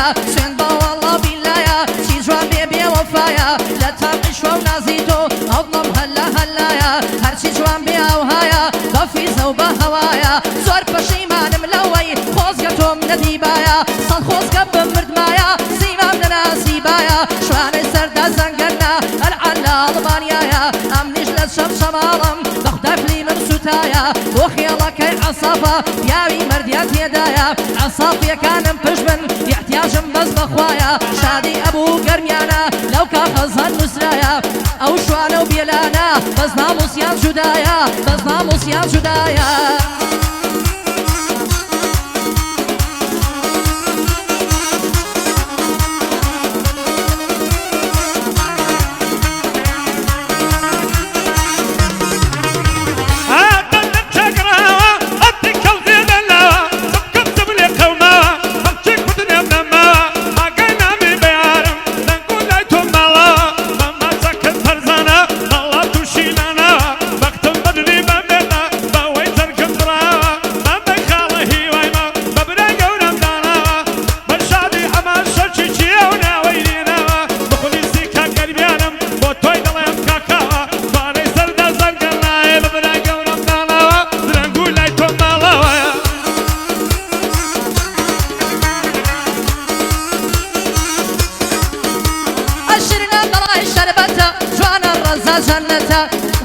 جودايا سوين والله بالله چی جوان بێ وەفایە لە تاقیشوە و نازی تۆ ئەوڵم هەلا هەلایە هەرچی جوان بێ ئەوهایە بە فیزە و بە هەوایە زۆر پەشیمانم لەوەی خۆزگە تۆم نەدیبایە سەڵ خۆزگە بمردمایە زیمام نەناسیبایە شوانەی سەردا زەنگەرنا ئەلعان لە ئەڵمانیایە ئەمنیش لە شەمشەماڵم بەخدای فلی من سوتایە بۆ خێڵەکەی عەسەفە پیاوی مردیان تێدایە عەسەفیەکانم پشت بن احتیاجم بەس بەخوایە شادی ئەبوو گەرمیانە لەو کاخەزان نووسرایە ئەو شوانە و بێلانە بەس ناموسیان جودایە بەس ناموسیان جودایە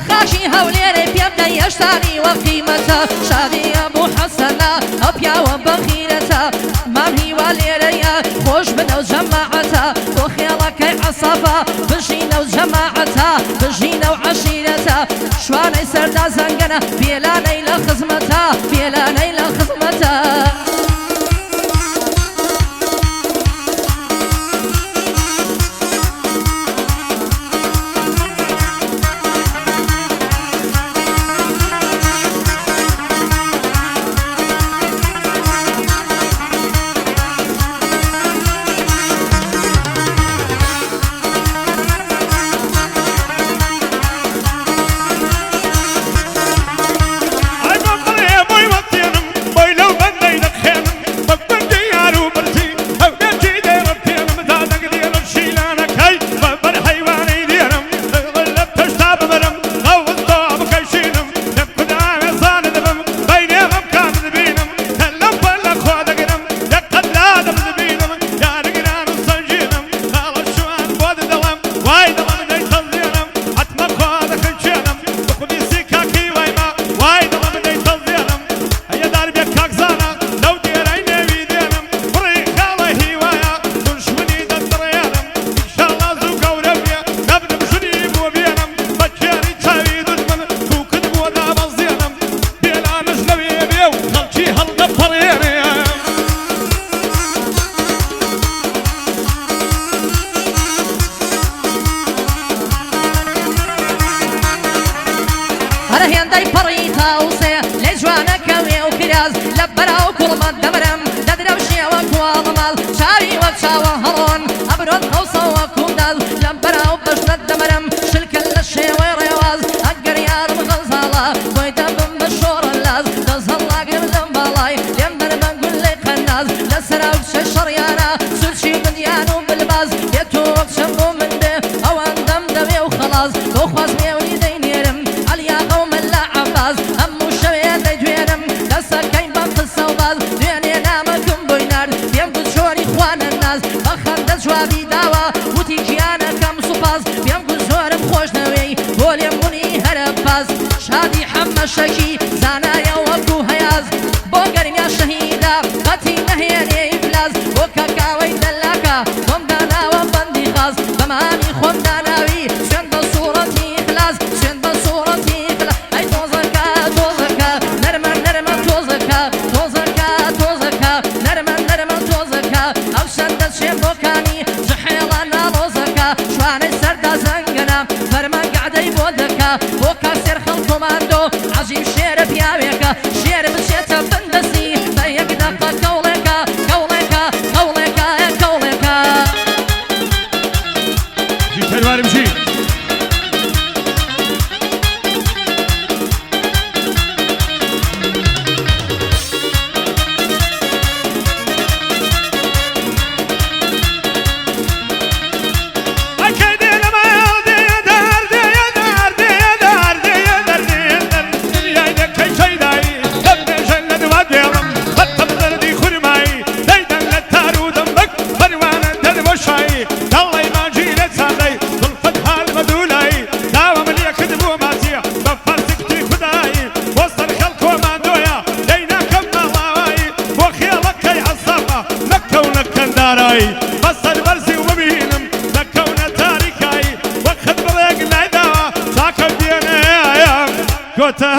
خاشي هوليري بيبدا يشتري وقيمته شادي ابو حسنه ابيا وبخيلته مامي واليريا خوش بنو جماعته وخيلك عصفه بجينا وجماعته بجينا وعشيرته شواني سردا زنقنا بيلاني لخزمته بيلاني لخزمته هێندەی پەڕی تاوسێ لێ جوانەکەوێ و کراز لە بەراو کوڵمە دەمرم دەدرە و شێوە کوواڵمەڵ چاوی وەک چاوە هەڵۆن ئەبرۆن هەوسە وەکوم داز لە بەراو بەشنەت دەمرم شلکە لە شێوەی ڕێواز ئەگەر یارم غەزاڵە بۆی دەبم بە شۆڕە لاز دەزهەڵاگرم لەم باڵای لێم دەرمە گولەی قەناز لەسەرا و چە شەڕیانە سوورچی بندیان و بلباز لێتۆ وەک شەم بۆ من بێ ئەوەندەم دەوێ و خەڵاز بۆ خواز مێونی دەینێرم هەموو شەوێ دەیدوێنم دەسەکەی بە قسە و باز دوێنێ نامەکەم بۆی نارد پێم گوت زۆری خوانە ناز بە خەندە جوابی داوە وتی گیانەکەم سوپاز پێم گوت زۆرم خۆش نەوەی بۆ لێم بوونی هەرە پاز شادی حەمەشەکی زانایە وەکو هەیاز بۆ گەرمیا شەهیدا قەتی نەهێنێ ئیفلاس بۆ کەکاوەی دەلاکە خۆم داناوە بەندی خاز بەمامی خۆم داناوی سوێن بە سوورەتی ئیخلاس سوێن بە سوورەتی ئیخلاس ئەی تۆزەکە تۆزەکە نەرمە نەرمە تۆزەکە تۆزەکە تۆزەکە نەرمە نەرمە تۆزەکە ئەو شەندە چێ بۆکانی جحێڵە ناڵۆزەکە شوانەی سەردا زەنگەنە فەرمانگەعدەی بۆ دەکە بۆ کاسێر خەڵکۆماندۆ عەجیب شێرە پیاوێکە شێر بچێتە بندەسی بە یەک دەقە کەوڵێکە کەوڵێکە کەوڵێکە کەوڵێکە هەروارمژی بۆتە